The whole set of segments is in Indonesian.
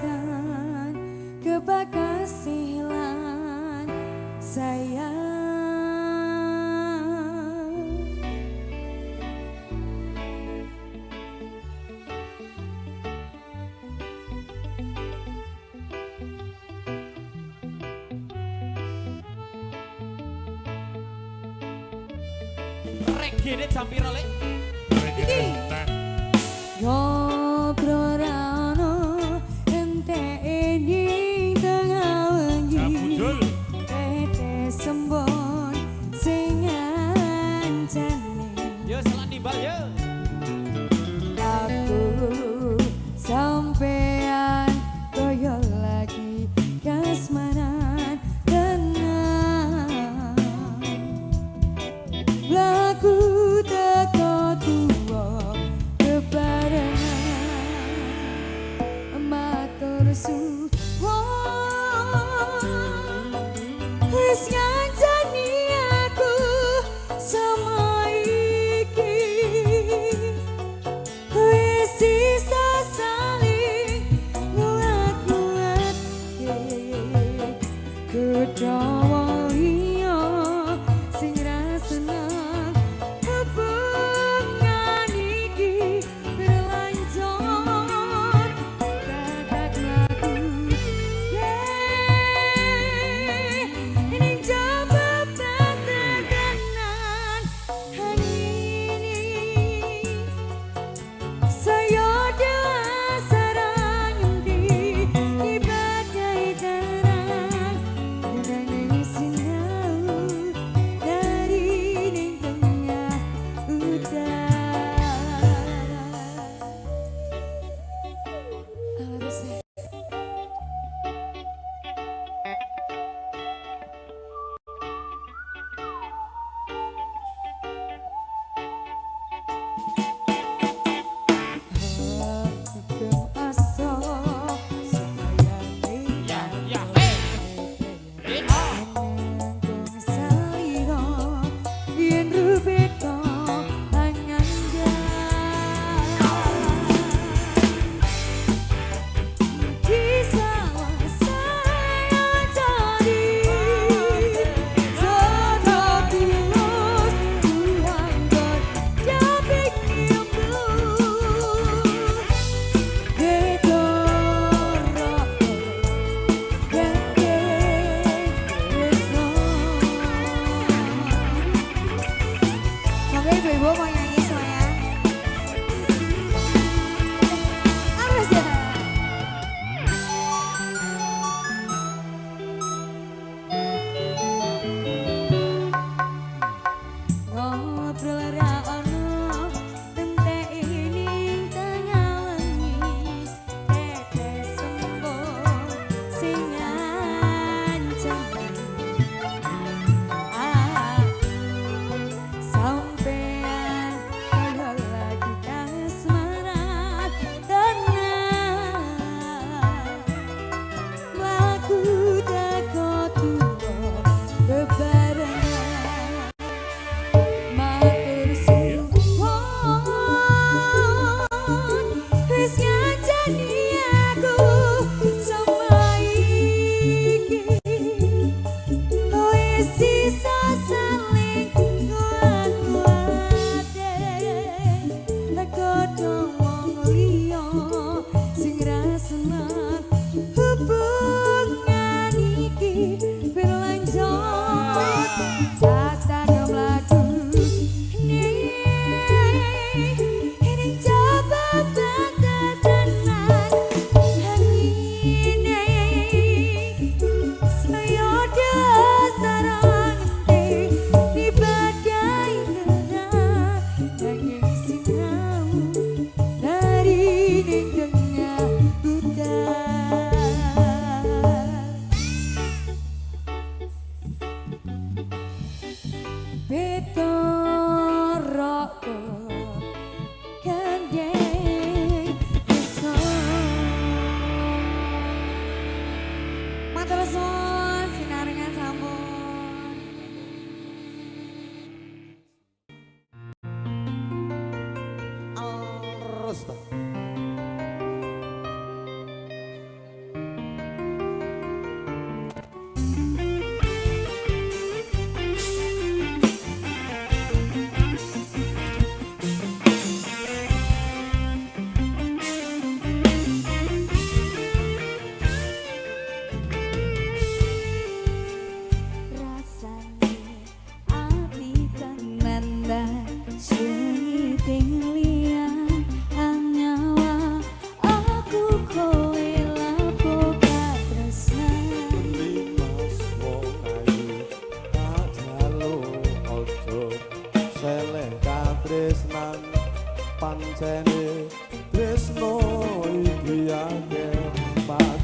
Aturkan kebakasih lan sayang. Reggae jam piro le? Ngobrol rano ente ini tengah wengi tete sembon sing ancane. Yo salah nimbal yo. Aku sampean koyo lagi kasmaran tenang. Lagu teko tuwa kebarengan matur suwun wis ngancani aku sama iki wis sisa saling nguat-nguatke kedawa iya sing ra seneng hubungan iki berlanjut dadak lagu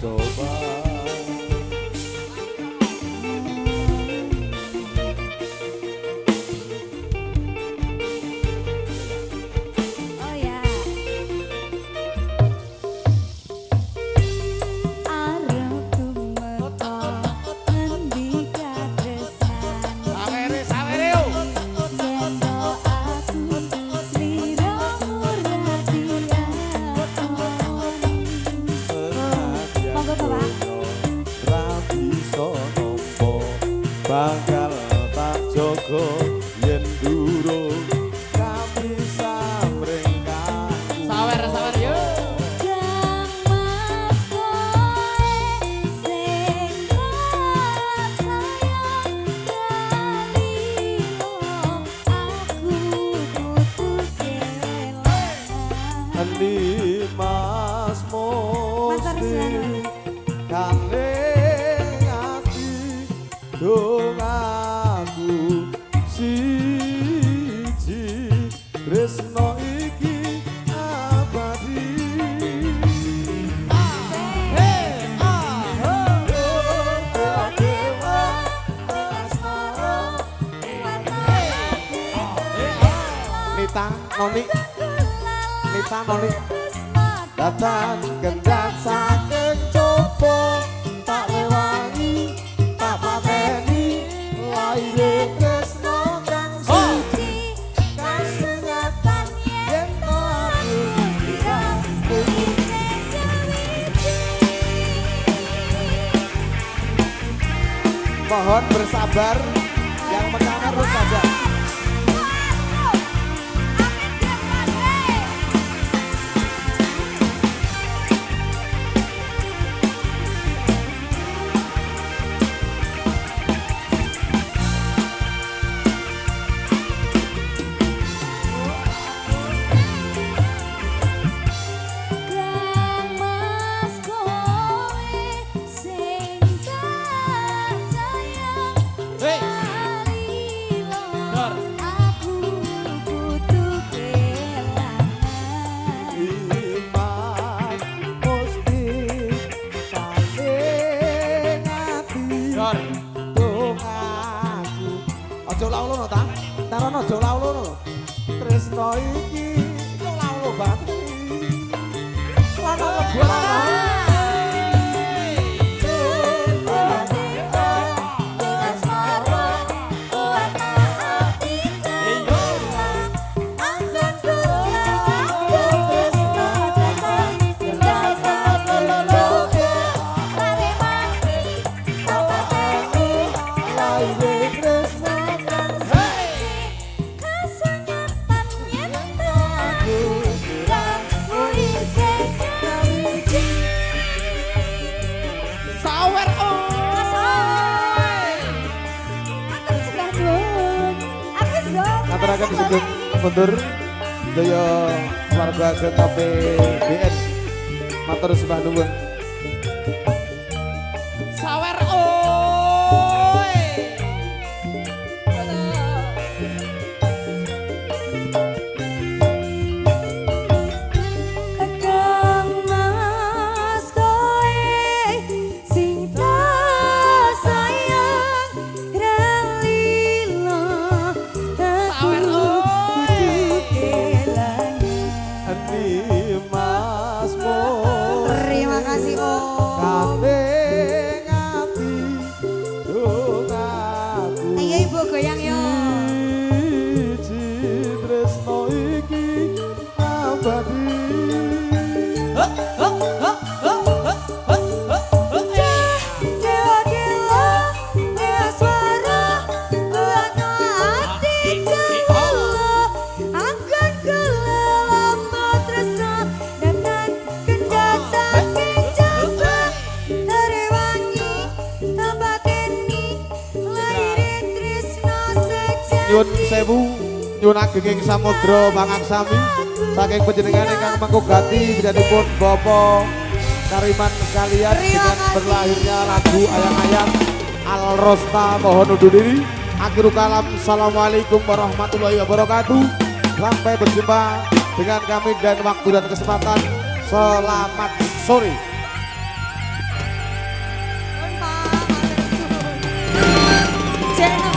coba. Oh ya. Arep tumeka ngendi katresnan. Sawere yo. Yendo aku sliramu radian. Monggo to, Pak. Rabi sonompo bakal tak jogo yen durung kami samringkan. Sawer yo. Kang Mas koe sing sayang dalilo aku putus kelangan. Endi Mas Matur Musti suwun. kaneng ati dong aku siji tresno iki abadi. Nita Noni datang kendak saking coba tak lewangi tak pateni laire tresno kang suci kasengatan yen aku bilang mohon bersabar yang menang harus saja. Kang Mas koe sing sayang Hei. dalilo Dor. aku butuh kelangan. Iman mesti kaneng ati Dor. dong aku. Ojo laulono ta? Tarono ojo laulono. Tresno iki ojo laulo banget. Lano lebu lano. Laire tresno kang Sawer ngaturaken sebelum mundur daya warga GKP BN matur sembah nuwun. Sawer Kang Mas koe sing sayang dalilo Sawer, butuh kelangan. Endi Mas Mus Terima kasih Om. kaneng ati dong aku. Ayo Ibu goyang yo. Siji tresno iki abadi. Dewa dewa aswara ana ati kula angkat kula tresno datang kendak saking coba terewangi tapateni laire tresno sejati. Nyuwun sewu nyuwun agenging samudra mangangsami saking panjenengan ingkang mangkugati bidanipun Bapak Kariman sekalian dengan berlahirnya lagu ayang-ayang Al Rosta mohon undur diri. Akhirul kalam, assalamualaikum warahmatullahi wabarakatuh. Sampai berjumpa dengan kami dan waktu dan kesempatan. Selamat sore. Jeno